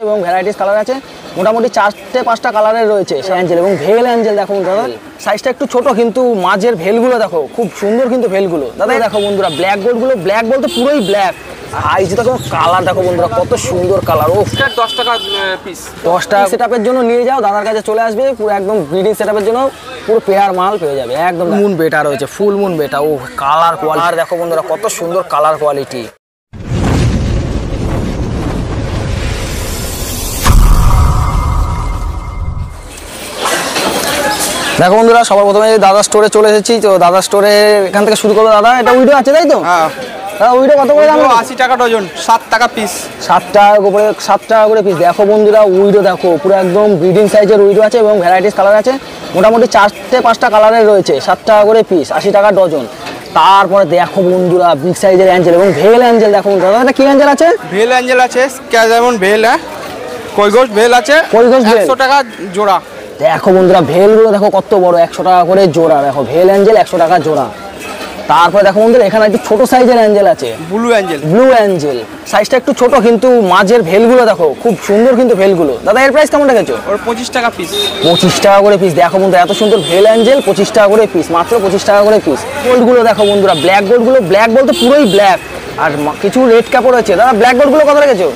এবং varieties colour আছে, মোটামুটি 4-5টা কালারের রয়েছে অ্যাঞ্জেল এবং ভেল অ্যাঞ্জেল। দেখো দাদা সাইজটা একটু ছোট, কিন্তু মাঝের ভেলগুলো দেখো খুব সুন্দর, কিন্তু ভেলগুলো দাদা দেখো বন্ধুরা, ব্ল্যাক গোল্ডগুলো ব্ল্যাক বলতে পুরোই ব্ল্যাক। সাইজ দেখো, কালার দেখো বন্ধুরা, কত সুন্দর কালার। ও 10 টাকা পিস। 10 টাকা সেটআপের জন্য নিয়ে যাও, দাদার কাছে চলে আসবে, পুরো একদম ব্রিডিং সেটআপের জন্য পুরো পেয়ার মাল পেয়ে যাবে একদম। মুন বেটা রয়েছে, ফুল মুন বেটা। ও কালার কোয়ালিটি দেখো বন্ধুরা, কত সুন্দর কালার কোয়ালিটি। দেখো বন্ধুরা, সবার প্রথমে দাদা স্টোরে চলে এসেছি। তো দাদা স্টোরে এখান থেকে শুরু করবো। দাদা এটা উইডো আছে তাই তো? হ্যাঁ। দাদা উইডো কত করে দাম? 80 টাকা ডজন, 7 টাকা পিস। 7 টাকা করে, 7 টাকা করে পিস। দেখো বন্ধুরা উইডো দেখো, পুরো একদম ব্রিডিং সাইজের উইডো আছে এবং ভ্যারাইটিস কালার আছে, মোটামুটি 4-5টা কালারের রয়েছে। 7 টাকা করে পিস, 80 টাকা ডজন। তারপরে দেখো বন্ধুরা বিগ সাইজের অ্যাঞ্জেল এবং ভেল অ্যাঞ্জেল। দেখো দাদা এটা কি অ্যাঞ্জেল আছে? ভেল অ্যাঞ্জেল আছে, যেমন ভেল কইগোশ ভেল আছে, 100 টাকা জোড়া। দেখো বন্ধুরা ভেলগুলো দেখো কত বড়, 100 টাকা করে জোড়া। দেখো ভেল অ্যাঞ্জেল 100 টাকা জোড়া। তারপরে দেখো বন্ধুরা এখানে একটু ছোট সাইজের অ্যাঞ্জেল আছে, ব্লু অ্যাঞ্জেল। ব্লু অ্যাঞ্জেল সাইজটা একটু ছোট, কিন্তু মাঝের ভেলগুলো দেখো খুব সুন্দর, কিন্তু ভেলগুলো। দাদা এর প্রাইস কেমন রেখেছো? ওর 25 টাকা পিস। 25 টাকা করে পিস। দেখো বন্ধুরা এত সুন্দর ভেল অ্যাঞ্জেল 25 টাকা করে পিস, মাত্র 25 টাকা করে পিস। গোল্ডগুলো দেখো বন্ধুরা, ব্ল্যাক গোল্ডগুলো ব্ল্যাক বলতে পুরোই ব্ল্যাক, আর কিছু রেড কাপড় আছে। দাদা ব্ল্যাক গোল্ডগুলো কত রেখেছো?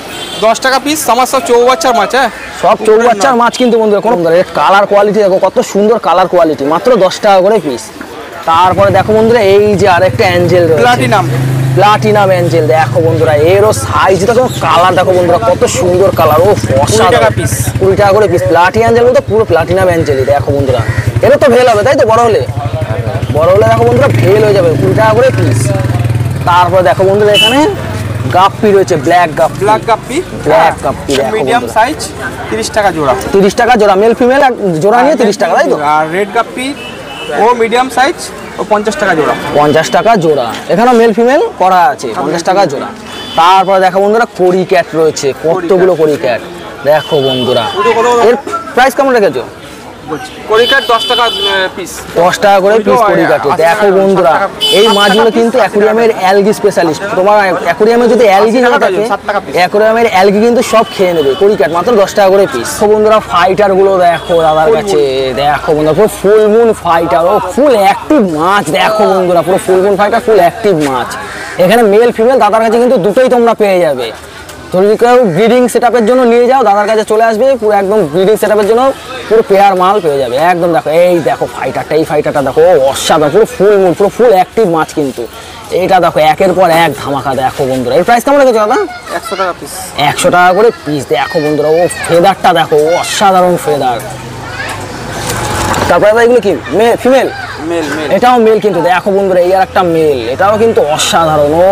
10 টাকা পিস। আমার সব চৌবাচ্চার মাছ। সব চৌবাচ্চার মাছ কিন্তু বন্ধুরা, কোনো কালার কোয়ালিটি দেখো কত সুন্দর কালার কোয়ালিটি, মাত্র 10 টাকা করে পিস। তারপরে দেখো বন্ধুরা এই যে আরেকটা অ্যাঞ্জেল রয়েছে, প্লাটিনাম অ্যাঞ্জেল। দেখো বন্ধুরা এরও সাইজ দেখো, কালার দেখো বন্ধুরা কত সুন্দর কালার। ও 20 টাকা পিস, 20 টাকা করে পিস। প্লাটি অ্যাঞ্জেল বলতে পুরো প্লাটিনাম অ্যাঞ্জেলই। দেখো বন্ধুরা এরও তো ভেল হবে তাই তো? বড় হলে দেখো বন্ধুরা ভেল হয়ে যাবে, 20 টাকা করে পিস। তারপরে দেখো বন্ধুরা এখানে গাপ্পি রয়েছে, ব্ল্যাক গাপ্পি। মিডিয়াম সাইজ 30 টাকা জোড়া। 30 টাকা জোড়া, মেল ফিমেল জোড়া নিয়ে 30 টাকা তাই তো? আর রেড গাপ্পি ও মিডিয়াম সাইজ, ও 50 টাকা জোড়া। 50 টাকা জোড়া। এখানে মেল ফিমেল করা আছে, 50 টাকা জোড়া। তারপরে দেখো বন্ধুরা করি ক্যাট রয়েছে, কতগুলো করি ক্যাট। দেখো বন্ধুরা এর প্রাইস কেমন রেখেছো? করি ক্যাট 10 টাকা পিস। 10 টাকা করে পিস করি ক্যাট। দেখো বন্ধুরা এই মাছগুলো কিন্তু অ্যাকুরিয়ামের অ্যালগি স্পেশালিস্ট। তোমার অ্যাকুরিয়ামে যদি অ্যালগি না থাকে, অ্যাকুরিয়ামের অ্যালগি কিন্তু সব খেয়ে নেবে। করি ক্যাট মাত্র 10 টাকা করে পিস। তো বন্ধুরা ফাইটার গুলো দেখো দাদার কাছে। দেখো বন্ধুরা পুরো ফুল মুন ফাইটার, ও ফুল অ্যাক্টিভ মাছ। দেখো বন্ধুরা পুরো full moon fighter, full active মাছ। এখানে মেল ফিমেল দাদার কাছে কিন্তু দুটোই তোমরা পেয়ে যাবে। যদি কেউ ব্রিডিং সেটআপের জন্য নিয়ে যাও, দাদার কাছে চলে আসবে, পুরো একদম ব্রিডিং সেটআপের জন্য পুরো পেয়ার মাল পেয়ে যাবে একদম। দেখো এই দেখো ফাইটারটা, এই ফাইটারটা দেখো অসাধারণ, পুরো ফুল মুন, পুরো ফুল অ্যাক্টিভ মাছ কিন্তু। এইটা দেখো একের পর এক ধামাকা। দেখো বন্ধুরা এর প্রাইস কেমন রেখেছো দাদা? 100 টাকা পিস। 100 টাকা করে পিস। দেখো বন্ধুরা ও ফেদারটা দেখো, অসাধারণ ফেদার। তারপরে এগুলো কি ফিমেল? মেল। এটাও মেল কিন্তু। দেখো বন্ধুরা এই আর একটা মেল, এটাও কিন্তু অসাধারণ। ও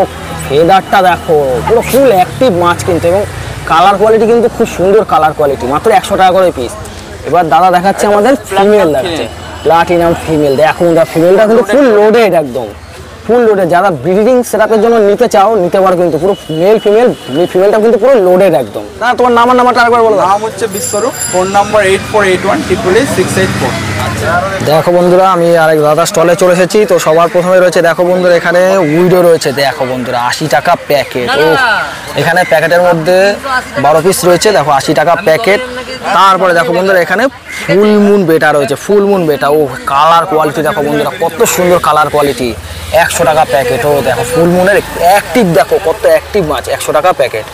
ফেদারটা দেখো, পুরো ফুল অ্যাক্টিভ মাছ কিন্তু, এবং কালার কোয়ালিটি কিন্তু খুব সুন্দর কালার কোয়ালিটি, মাত্র 100 টাকা করে পিস। এবার দাদা দেখাচ্ছে আমাদের ফিমেল, দেখাচ্ছে প্লাটিনাম ফিমেল। দেখো বন্ধুরা ফিমেলটা কিন্তু ফুল লোডেড, একদম ফুল লোডেড। যারা ব্রিডিং সেটআপের জন্য নিতে চাও নিতে পারো, কিন্তু পুরো মেল ফিমেলটা কিন্তু পুরো লোডেড একদম। দাদা তোমার নাম্বারটা আরেকবার বলো। নাম হচ্ছে বিশ্বরূপ, ফোন নাম্বার 8481888684। দেখো বন্ধুরা আমি আরেক দাদা স্টলে চলে এসেছি। তো সবার প্রথমে রয়েছে দেখো বন্ধুরা এখানে উইডো রয়েছে। দেখো বন্ধুরা 80 টাকা প্যাকেট। ও এখানে প্যাকেটের মধ্যে 12 পিস রয়েছে, দেখো 80 টাকা প্যাকেট। তারপরে দেখো বন্ধুরা এখানে ফুল মুন বেটা রয়েছে, ফুল মুন বেটা। ও কালার কোয়ালিটি দেখো বন্ধুরা কত সুন্দর কালার কোয়ালিটি, 100 টাকা প্যাকেট। ও দেখো ফুল মুনের অ্যাক্টিভ, দেখো কত অ্যাক্টিভ মাছ, 100 টাকা প্যাকেট।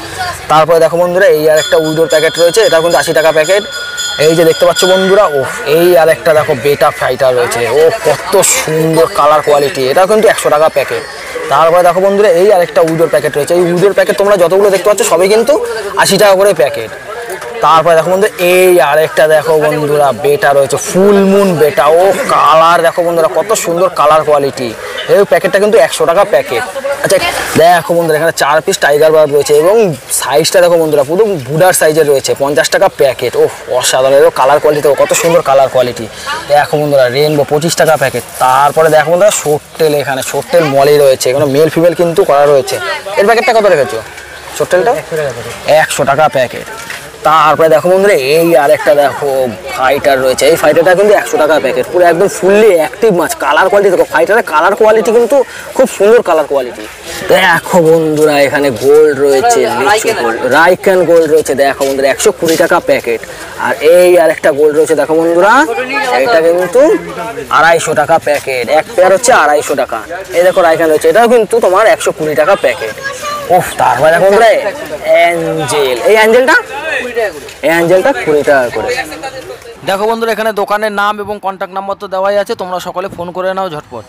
তারপরে দেখো বন্ধুরা এই আর একটা উইডোর প্যাকেট রয়েছে, এটা কিন্তু 80 টাকা প্যাকেট। এই যে দেখতে পাচ্ছ বন্ধুরা, ও এই আর একটা দেখো বেটা ফাইটার রয়েছে, ও কত সুন্দর কালার কোয়ালিটি, এটা কিন্তু 100 টাকা প্যাকেট। তারপরে দেখো বন্ধুরা এই আরেকটা উইডোর প্যাকেট রয়েছে। এই উইডোর প্যাকেট তোমরা যতগুলো দেখতে পাচ্ছ সবই কিন্তু 80 টাকা করে প্যাকেট। তারপরে দেখো বন্ধুরা এই আরেকটা দেখো বন্ধুরা বেটা রয়েছে, ফুল মুন বেটা। ও কালার দেখো বন্ধুরা কত সুন্দর কালার কোয়ালিটি, এই প্যাকেটটা কিন্তু 100 টাকা প্যাকেট। আচ্ছা দেখো বন্ধুরা এখানে 4 পিস টাইগার বার্ড রয়েছে, এবং সাইজটা দেখো বন্ধুরা পুরো বুডার সাইজের রয়েছে, 50 টাকা প্যাকেট। ও অসাধারণ, এর কালার কোয়ালিটি কত সুন্দর কালার কোয়ালিটি। দেখো বন্ধুরা রেনবো 25 টাকা প্যাকেট। তারপরে দেখো বন্ধুরা শর্টেল, এখানে শর্টেল মলি রয়েছে, এখানে মেল ফিমেল কিন্তু করা রয়েছে। এর প্যাকেটটা কত রেখেছো শর্টেলটা? 100 টাকা প্যাকেট। তারপরে দেখো বন্ধুরা এই আরেকটা দেখো ফাইটার রয়েছে, এই ফাইটারটা কিন্তু 100 টাকা প্যাকেট, পুরো একদম ফুললি অ্যাক্টিভ মাছ। কালার কোয়ালিটি দেখো, ফাইটারের কালার কোয়ালিটি কিন্তু খুব সুন্দর কালার কোয়ালিটি। দেখো বন্ধুরা এখানে গোল্ড রয়েছে, রাইকেন গোল্ড রয়েছে দেখো বন্ধুরা 120 টাকা প্যাকেট। আর এই আরেকটা গোল্ড রয়েছে দেখো বন্ধুরা, এটা কিন্তু 250 টাকা প্যাকেট, এক পেয়ার হচ্ছে 250 টাকা। এই দেখো রাইকেন রয়েছে, এটাও কিন্তু তোমার 120 টাকা প্যাকেট। ওহ, তারপরে দেখো বন্ধুরা অ্যাঞ্জেল, এই অ্যাঞ্জেলটা 20 টাকা করে। দেখো বন্ধুরা এখানে দোকানের নাম এবং কন্ট্যাক্ট নাম্বার তো দেওয়াই আছে, তোমরা সকলে ফোন করে নাও ঝটপট।